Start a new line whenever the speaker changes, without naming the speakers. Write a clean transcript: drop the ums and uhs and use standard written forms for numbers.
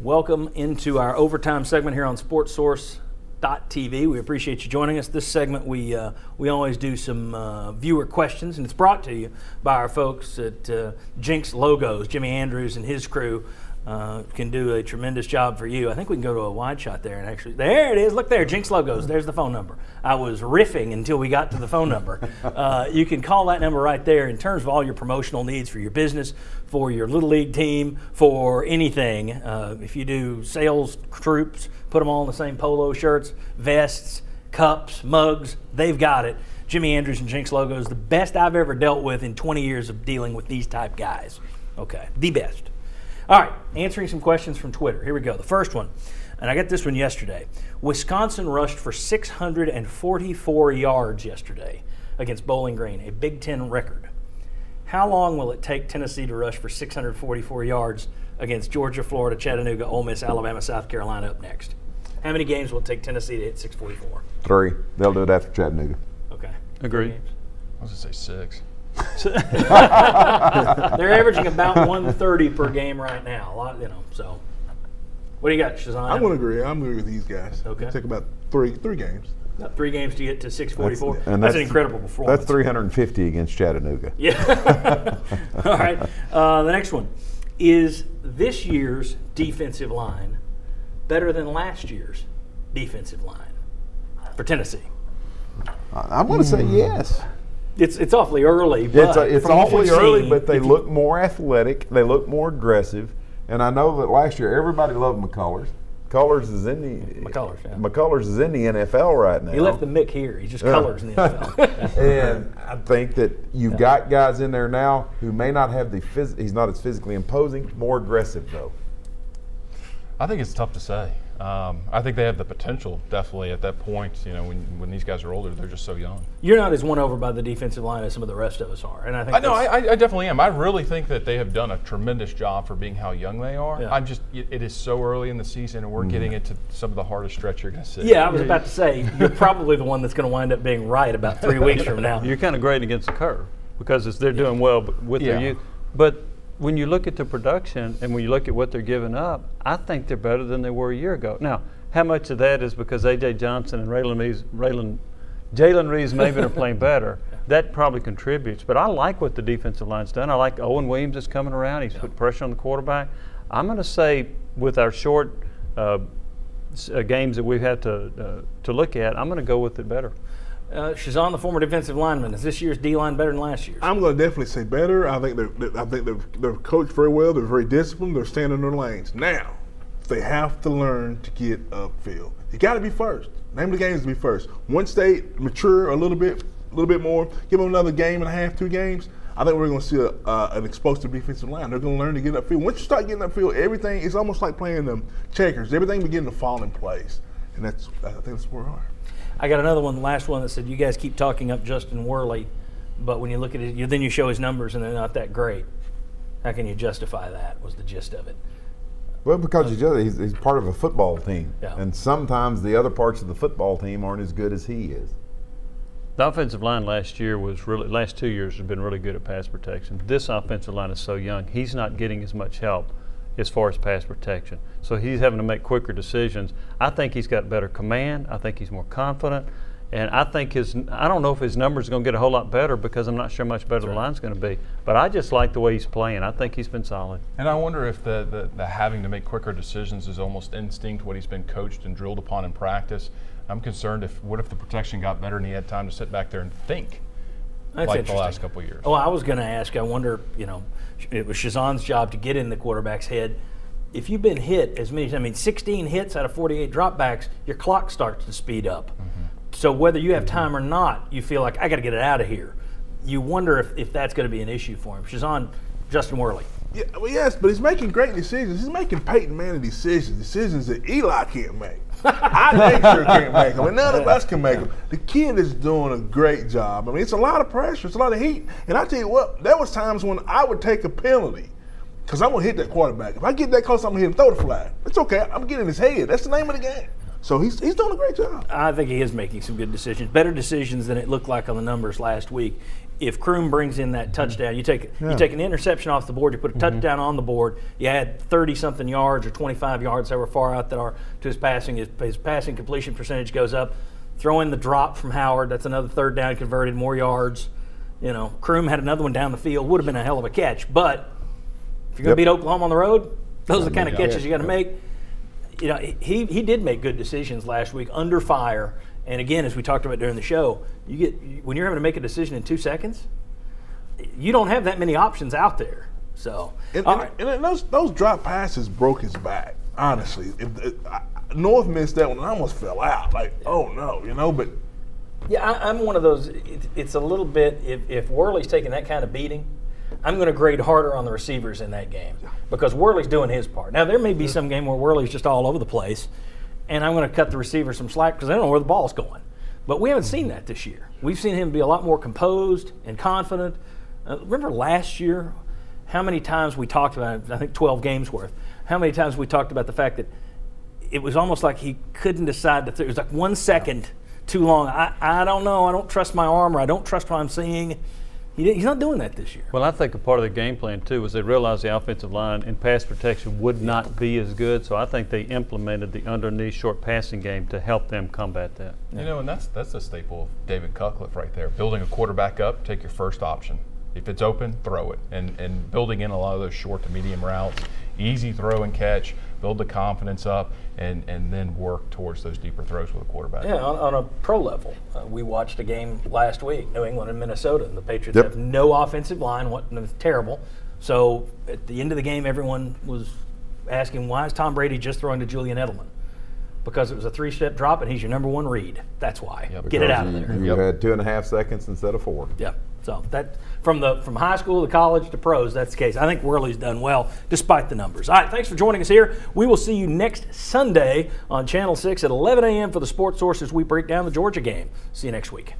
Welcome into our overtime segment here on SportsSource.tv. We appreciate you joining us. This segment, we always do some viewer questions, and it's brought to you by our folks at Jinx Logos. Jimmy Andrews and his crew can do a tremendous job for you. I think we can go to a wide shot there and actually, there it is. Look there, Jinx Logos. There's the phone number. I was riffing until we got to the phone number. You can call that number right there in terms of all your promotional needs for your business, for your Little League team, for anything. If you do sales troops, put them all in the same polo shirts, vests, cups, mugs, they've got it. Jimmy Andrews and Jinx Logos, the best I've ever dealt with in 20 years of dealing with these type guys. Okay, the best. All right, answering some questions from Twitter. Here we go. The first one, and I got this one yesterday. Wisconsin rushed for 644 yards yesterday against Bowling Green, a Big Ten record. How long will it take Tennessee to rush for 644 yards against Georgia, Florida, Chattanooga, Ole Miss, Alabama, South Carolina up next? How many games will it take Tennessee to hit 644?
3. They'll do it after Chattanooga.
Okay.
Agreed.
I was going to say 6.
They're averaging about 130 per game right now. A lot, so. What do you got, Shazan?
I'm going to agree. I'm going to agree with these guys.
Okay.
It'll take about three games.
About 3 games to get to 644.
That's
an incredible performance.
That's 350 against Chattanooga.
Yeah. All right. The next one. Is this year's defensive line better than last year's defensive line for Tennessee?
I'm going to say yes.
It's awfully early. But
it's awfully early, but they look more athletic. They look more aggressive. And I know that last year everybody loved McCullers. McCullers is in the NFL right now.
He left the Mick here. He just colors in the NFL.
And I think that you've got guys in there now who may not have he's not as physically imposing, more aggressive though.
I think it's tough to say. I think they have the potential, definitely, at that point. You know, when these guys are older, they're just so young.
You're not as won over by the defensive line as some of the rest of us are, and I think
I definitely am. I really think that they have done a tremendous job for being how young they are.
Yeah.
It is so early in the season, and we're getting into some of the hardest stretch you're going to see.
Yeah, I was about to say you're probably the one that's going to wind up being right about 3 weeks from now.
You're kind of grading against the curve because they're doing well with their youth, but when you look at the production and when you look at what they're giving up, I think they're better than they were a year ago. Now, how much of that is because A.J. Johnson and Jalen Reeves maybe are playing better? That probably contributes. But I like what the defensive line's done. I like Owen Williams is coming around. He's put pressure on the quarterback. I'm going to say with our short games that we've had to look at, I'm going to go with it better.
Shazan, the former defensive lineman, is this year's D-line better than last year's?
I'm going to definitely say better. I think they're coached very well. They're very disciplined. They're staying in their lanes. Now, they have to learn to get upfield. You got to be first. Name of the game is to be first. Once they mature a little bit more, give them another game and a half, 2 games, I think we're going to see an explosive defensive line. They're going to learn to get upfield. Once you start getting upfield, everything is almost like playing them checkers. Everything begins to fall in place, and I think that's where we are.
I got another one, the last one, that said you guys keep talking up Justin Worley, but when you look at it, then you show his numbers and they're not that great. How can you justify that? Was the gist of it.
Well, because he's part of a football team, and sometimes the other parts of the football team aren't as good as he is.
The offensive line last 2 years has been really good at pass protection. This offensive line is so young, he's not getting as much help as far as pass protection. So he's having to make quicker decisions. I think he's got better command. I think he's more confident. And I think I don't know if his numbers are going to get a whole lot better because I'm not sure much better the line's going to be. But I just like the way he's playing. I think he's been solid.
And I wonder if the having to make quicker decisions is almost instinct, what he's been coached and drilled upon in practice. I'm concerned what if the protection got better and he had time to sit back there and think?
That's
like the last couple of years.
Oh, I was going to ask, I wonder, it was Shazan's job to get in the quarterback's head. If you've been hit as many, 16 hits out of 48 dropbacks, your clock starts to speed up. Mm-hmm. So whether you have time or not, you feel like, I got to get it out of here. You wonder if that's going to be an issue for him. Shazan, Justin Worley.
Yeah, well, yes, but he's making great decisions. He's making Peyton Manning decisions that Eli can't make. I sure can't make them, and none of us can make them. The kid is doing a great job. It's a lot of pressure. It's a lot of heat. And I tell you what, there was times when I would take a penalty because I'm going to hit that quarterback. If I get that close, I'm going to hit him, throw the flag. It's okay. I'm getting his head. That's the name of the game. So he's doing a great job.
I think he is making some good decisions, better decisions than it looked like on the numbers last week. if Kroom brings in that touchdown, you take an interception off the board, you put a touchdown on the board, you add 30-something yards or 25 yards, however far out that are to his passing. His passing completion percentage goes up. Throw in the drop from Howard. That's another third down converted, more yards. You know, Kroom had another one down the field. Would have been a hell of a catch. But if you're going to beat Oklahoma on the road, those are the kind of catches you got to make. You know, he did make good decisions last week under fire. And again, as we talked about during the show, when you're having to make a decision in 2 seconds, you don't have that many options out there. So,
and those drop passes broke his back. Honestly, North missed that one, and I almost fell out. Like, oh no, you know. But
yeah, I'm one of those. It's a little bit. If Worley's taking that kind of beating, I'm going to grade harder on the receivers in that game because Worley's doing his part. Now there may be some game where Worley's just all over the place. And I'm going to cut the receiver some slack because I don't know where the ball's going. But we haven't seen that this year. We've seen him be a lot more composed and confident. Remember last year how many times we talked about it, I think 12 games worth, how many times we talked about the fact that it was almost like he couldn't decide to it was like 1 second too long. I don't know. I don't trust my arm or I don't trust what I'm seeing. He's not doing that this year.
Well, I think a part of the game plan, too, was they realized the offensive line in pass protection would not be as good, so I think they implemented the underneath short passing game to help them combat that.
You know, and that's a staple of David Cutcliffe right there. Building a quarterback up, take your first option. If it's open, throw it. And building in a lot of those short to medium routes, easy throw and catch, build the confidence up, and then work towards those deeper throws with a quarterback.
Yeah, on a pro level. We watched a game last week, New England and Minnesota, and the Patriots have no offensive line. It was terrible. So at the end of the game, everyone was asking, why is Tom Brady just throwing to Julian Edelman? Because it was a 3-step drop, and he's your number 1 read. That's why. Get it out of there.
You had 2.5 seconds instead of 4.
Yep. So that from high school to college to pros, that's the case. I think Worley's done well despite the numbers. All right, thanks for joining us here. We will see you next Sunday on Channel 6 at 11 a.m. for the Sports Source as we break down the Georgia game. See you next week.